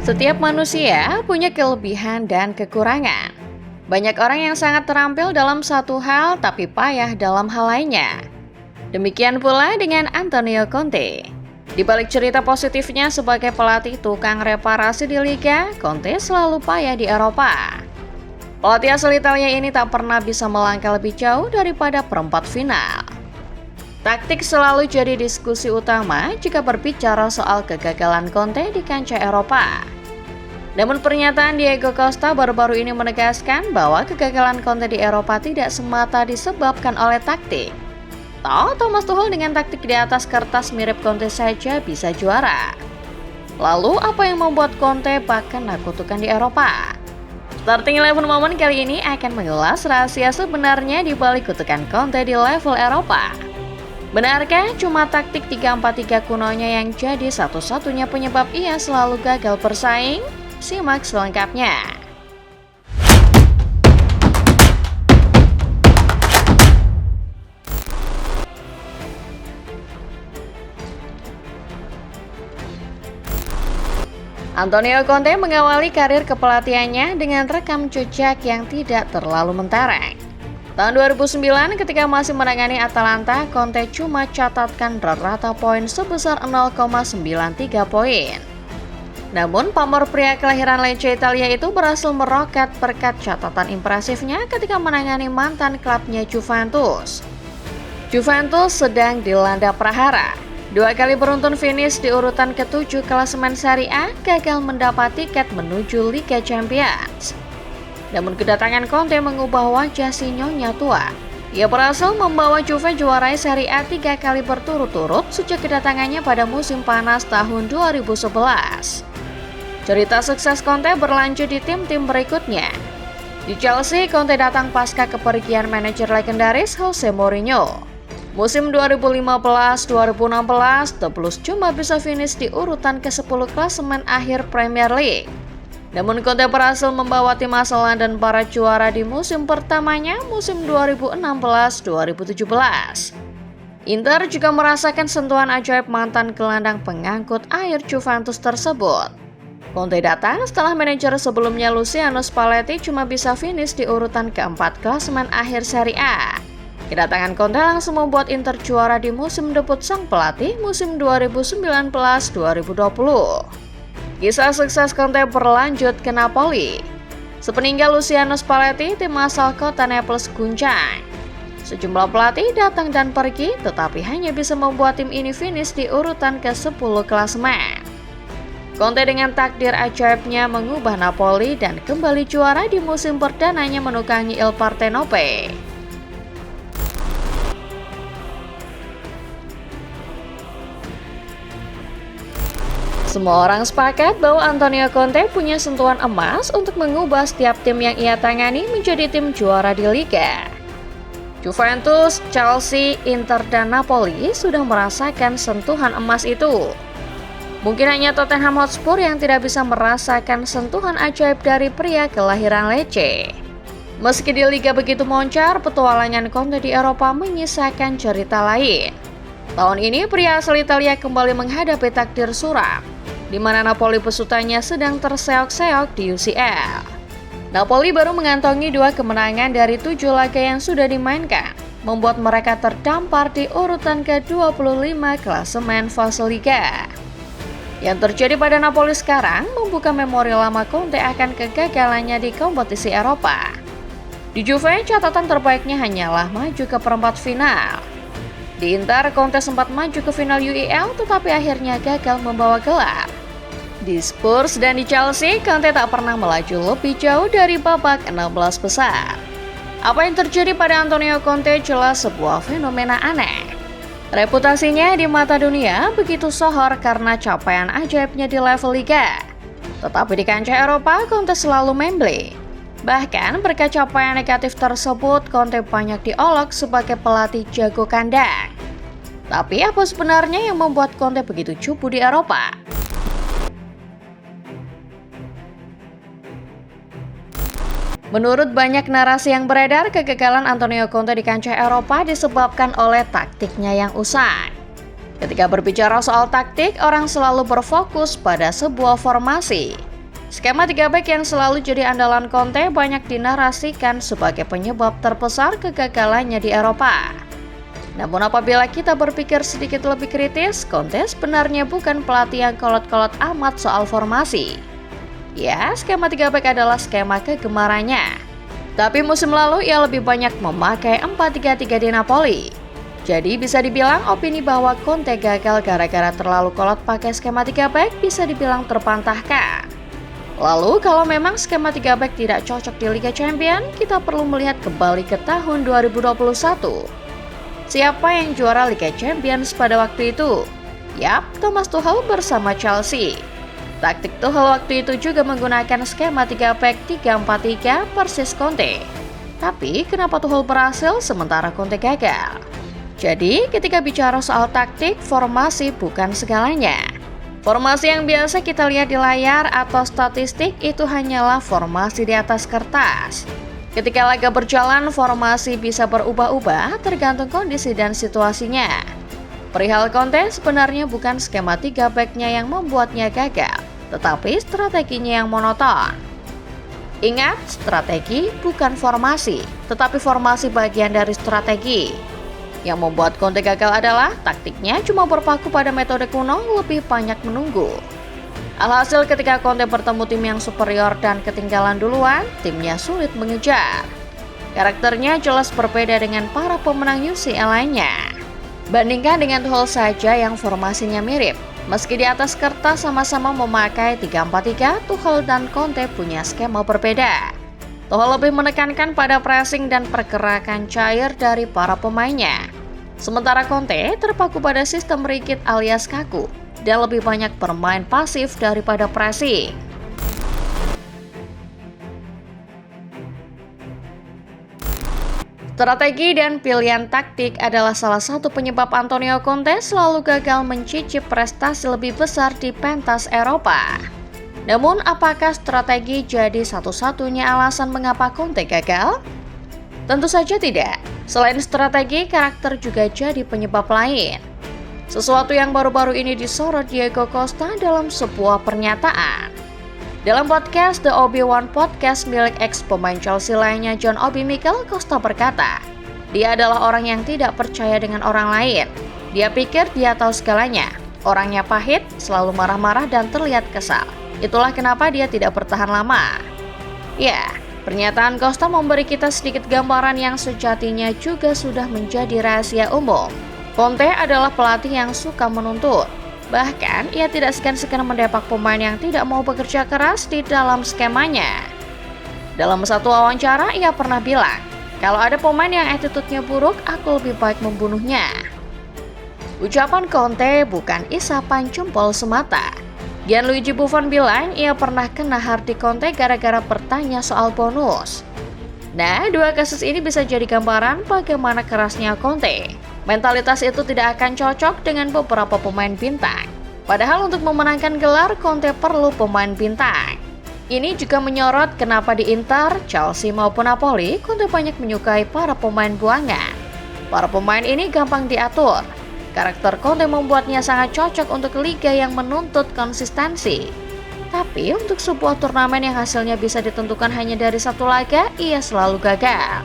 Setiap manusia punya kelebihan dan kekurangan. Banyak orang yang sangat terampil dalam satu hal tapi payah dalam hal lainnya. Demikian pula dengan Antonio Conte. Di balik cerita positifnya sebagai pelatih tukang reparasi di Liga, Conte selalu payah di Eropa. Pelatih asal Italia ini tak pernah bisa melangkah lebih jauh daripada perempat final. Taktik selalu jadi diskusi utama jika berbicara soal kegagalan Conte di kancah Eropa. Namun pernyataan Diego Costa baru-baru ini menegaskan bahwa kegagalan Conte di Eropa tidak semata disebabkan oleh taktik. Thomas Tuchel dengan taktik di atas kertas mirip Conte saja bisa juara. Lalu apa yang membuat Conte bahkan kutukan di Eropa? Starting 11 Moment kali ini akan mengulas rahasia sebenarnya di balik kutukan Conte di level Eropa. Benarkah cuma taktik 3-4-3 kunonya yang jadi satu-satunya penyebab ia selalu gagal bersaing? Simak selengkapnya. Antonio Conte mengawali karir kepelatihannya dengan rekam jejak yang tidak terlalu mentereng. Tahun 2009 ketika masih menangani Atalanta, Conte cuma catatkan rata poin sebesar 0,93 poin. Namun pamor pria kelahiran Lecce Italia itu berhasil meroket berkat catatan impresifnya ketika menangani mantan klubnya Juventus. Juventus sedang dilanda prahara. 2 kali beruntun finish di urutan ke-7 klasemen Serie A, gagal mendapat tiket menuju Liga Champions. Namun kedatangan Conte mengubah wajah si nyonya tua. Ia berhasil membawa Juve juarai Serie A 3 kali berturut-turut sejak kedatangannya pada musim panas tahun 2011. Cerita sukses Conte berlanjut di tim-tim berikutnya. Di Chelsea, Conte datang pasca kepergian manajer legendaris Jose Mourinho. Musim 2015-2016, The Blues cuma bisa finish di urutan ke-10 klasemen akhir Premier League. Namun Conte berhasil membawa tim asal London para juara di musim pertamanya, musim 2016-2017. Inter juga merasakan sentuhan ajaib mantan gelandang pengangkut air Juventus tersebut. Conte datang setelah manajer sebelumnya Luciano Spalletti cuma bisa finish di urutan ke-4 klasemen akhir Serie A. Kedatangan Conte langsung membuat Inter juara di musim debut sang pelatih musim 2019-2020. Kisah sukses Conte berlanjut ke Napoli. Sepeninggal Luciano Spalletti, tim asal kota Naples guncang. Sejumlah pelatih datang dan pergi, tetapi hanya bisa membuat tim ini finish di urutan ke-10 klasemen. Conte dengan takdir ajaibnya mengubah Napoli dan kembali juara di musim perdananya menukangi Il Partenope. Semua orang sepakat bahwa Antonio Conte punya sentuhan emas untuk mengubah setiap tim yang ia tangani menjadi tim juara di Liga. Juventus, Chelsea, Inter, dan Napoli sudah merasakan sentuhan emas itu. Mungkin hanya Tottenham Hotspur yang tidak bisa merasakan sentuhan ajaib dari pria kelahiran Lecce. Meski di Liga begitu moncar, petualangan Conte di Eropa menyisakan cerita lain. Tahun ini pria asal Italia kembali menghadapi takdir suram, di mana Napoli pesutannya sedang terseok-seok di UCL. Napoli baru mengantongi 2 kemenangan dari 7 laga yang sudah dimainkan, membuat mereka terdampar di urutan ke-25 klasemen fase Liga. Yang terjadi pada Napoli sekarang membuka memori lama Conte akan kegagalannya di kompetisi Eropa. Di Juve, catatan terbaiknya hanyalah maju ke perempat final. Di Inter, Conte sempat maju ke final UEL tetapi akhirnya gagal membawa gelar. Di Spurs dan di Chelsea, Conte tak pernah melaju lebih jauh dari babak 16 besar. Apa yang terjadi pada Antonio Conte jelas sebuah fenomena aneh. Reputasinya di mata dunia begitu sohor karena capaian ajaibnya di level Liga. Tetapi di kancah Eropa, Conte selalu memble. Bahkan berkat capaian negatif tersebut, Conte banyak diolok sebagai pelatih jago kandang. Tapi apa sebenarnya yang membuat Conte begitu cupu di Eropa? Menurut banyak narasi yang beredar, kegagalan Antonio Conte di kancah Eropa disebabkan oleh taktiknya yang usai. Ketika berbicara soal taktik, orang selalu berfokus pada sebuah formasi. Skema 3 back yang selalu jadi andalan Conte banyak dinarasikan sebagai penyebab terbesar kegagalannya di Eropa. Namun apabila kita berpikir sedikit lebih kritis, Conte sebenarnya bukan pelatih yang kolot-kolot amat soal formasi. Ya, skema 3 back adalah skema kegemarannya. Tapi musim lalu ia lebih banyak memakai 4-3-3 di Napoli. Jadi bisa dibilang opini bahwa Conte gagal gara-gara terlalu kolot pakai skema 3 back bisa dibilang terpantahkan. Lalu kalau memang skema 3 back tidak cocok di Liga Champions, kita perlu melihat kembali ke tahun 2021. Siapa yang juara Liga Champions pada waktu itu? Yap, Thomas Tuchel bersama Chelsea. Taktik Tuchel waktu itu juga menggunakan skema 3 back 3-4-3 persis Conte. Tapi kenapa Tuchel berhasil sementara Conte gagal? Jadi ketika bicara soal taktik, formasi bukan segalanya. Formasi yang biasa kita lihat di layar atau statistik itu hanyalah formasi di atas kertas. Ketika laga berjalan, formasi bisa berubah-ubah tergantung kondisi dan situasinya. Perihal Conte sebenarnya bukan skema 3 back-nya yang membuatnya gagal, tetapi strateginya yang monoton. Ingat, strategi bukan formasi, tetapi formasi bagian dari strategi. Yang membuat Conte gagal adalah taktiknya cuma berpaku pada metode kuno, lebih banyak menunggu. Alhasil ketika Conte bertemu tim yang superior dan ketinggalan duluan, timnya sulit mengejar. Karakternya jelas berbeda dengan para pemenang UCL lainnya. Bandingkan dengan Tuchel saja yang formasinya mirip. Meski di atas kertas sama-sama memakai 3-4-3, Tuchel dan Conte punya skema berbeda. Tuchel lebih menekankan pada pressing dan pergerakan cair dari para pemainnya. Sementara Conte terpaku pada sistem rigid alias kaku dan lebih banyak bermain pasif daripada pressing. Strategi dan pilihan taktik adalah salah satu penyebab Antonio Conte selalu gagal mencicip prestasi lebih besar di pentas Eropa. Namun, apakah strategi jadi satu-satunya alasan mengapa Conte gagal? Tentu saja tidak. Selain strategi, karakter juga jadi penyebab lain. Sesuatu yang baru-baru ini disorot Diego Costa dalam sebuah pernyataan. Dalam podcast The Obi-Wan Podcast milik ex-pemain Chelsea lainnya John Obi Mikel, Costa berkata, dia adalah orang yang tidak percaya dengan orang lain. Dia pikir dia tahu segalanya. Orangnya pahit, selalu marah-marah dan terlihat kesal. Itulah kenapa dia tidak bertahan lama. Ya, pernyataan Costa memberi kita sedikit gambaran yang sejatinya juga sudah menjadi rahasia umum. Conte adalah pelatih yang suka menuntut. Bahkan, ia tidak segan-segan mendepak pemain yang tidak mau bekerja keras di dalam skemanya. Dalam satu wawancara, ia pernah bilang, kalau ada pemain yang attitude-nya buruk, aku lebih baik membunuhnya. Ucapan Conte bukan isapan jempol semata. Gianluigi Buffon bilang ia pernah kena Hardy Conte gara-gara bertanya soal bonus. Nah, dua kasus ini bisa jadi gambaran bagaimana kerasnya Conte. Mentalitas itu tidak akan cocok dengan beberapa pemain bintang. Padahal untuk memenangkan gelar, Conte perlu pemain bintang. Ini juga menyorot kenapa di Inter, Chelsea maupun Napoli, Conte banyak menyukai para pemain buangan. Para pemain ini gampang diatur. Karakter Conte membuatnya sangat cocok untuk liga yang menuntut konsistensi. Tapi untuk sebuah turnamen yang hasilnya bisa ditentukan hanya dari satu laga, ia selalu gagal.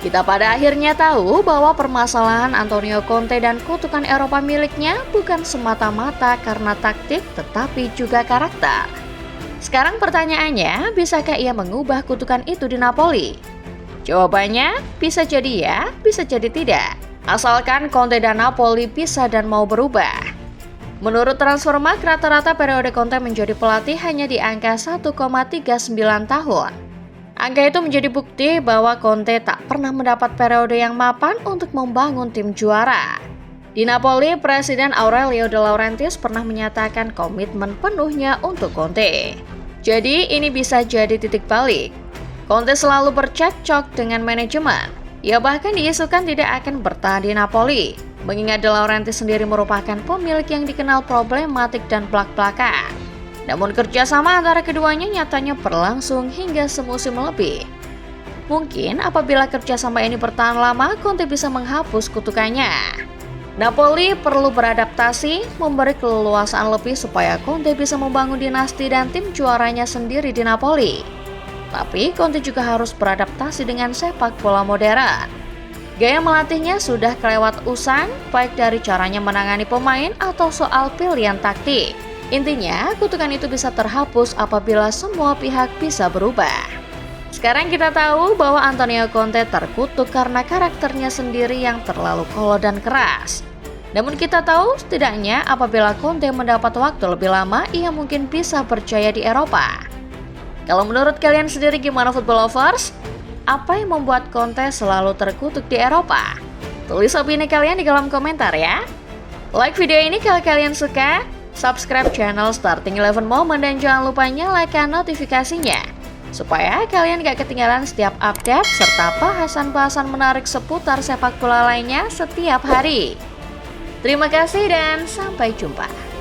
Kita pada akhirnya tahu bahwa permasalahan Antonio Conte dan kutukan Eropa miliknya bukan semata-mata karena taktik, tetapi juga karakter. Sekarang pertanyaannya, bisakah ia mengubah kutukan itu di Napoli? Jawabannya, bisa jadi ya, bisa jadi tidak. Asalkan Conte dan Napoli bisa dan mau berubah. Menurut Transfermarkt, rata-rata periode Conte menjadi pelatih hanya di angka 1,39 tahun. Angka itu menjadi bukti bahwa Conte tak pernah mendapat periode yang mapan untuk membangun tim juara. Di Napoli, Presiden Aurelio De Laurentiis pernah menyatakan komitmen penuhnya untuk Conte. Jadi ini bisa jadi titik balik. Conte selalu bercekcok dengan manajemen. Ia bahkan diisukan tidak akan bertahan di Napoli, mengingat De Laurentiis sendiri merupakan pemilik yang dikenal problematik dan blak-blakan. Namun kerjasama antara keduanya nyatanya berlangsung hingga semusim lebih. Mungkin apabila kerjasama ini bertahan lama, Conte bisa menghapus kutukannya. Napoli perlu beradaptasi, memberi keleluasaan lebih supaya Conte bisa membangun dinasti dan tim juaranya sendiri di Napoli. Tapi Conte juga harus beradaptasi dengan sepak bola modern. Gaya melatihnya sudah kelewat usang, baik dari caranya menangani pemain atau soal pilihan taktik. Intinya, kutukan itu bisa terhapus apabila semua pihak bisa berubah. Sekarang kita tahu bahwa Antonio Conte terkutuk karena karakternya sendiri yang terlalu kolot dan keras. Namun kita tahu setidaknya apabila Conte mendapat waktu lebih lama, ia mungkin bisa berjaya di Eropa. Kalau menurut kalian sendiri gimana football lovers? Apa yang membuat Conte selalu terkutuk di Eropa? Tulis opini kalian di kolom komentar ya. Like video ini kalau kalian suka, subscribe channel Starting 11 Moment dan jangan lupa nyalakan notifikasinya supaya kalian gak ketinggalan setiap update serta bahasan-bahasan menarik seputar sepak bola lainnya setiap hari. Terima kasih dan sampai jumpa.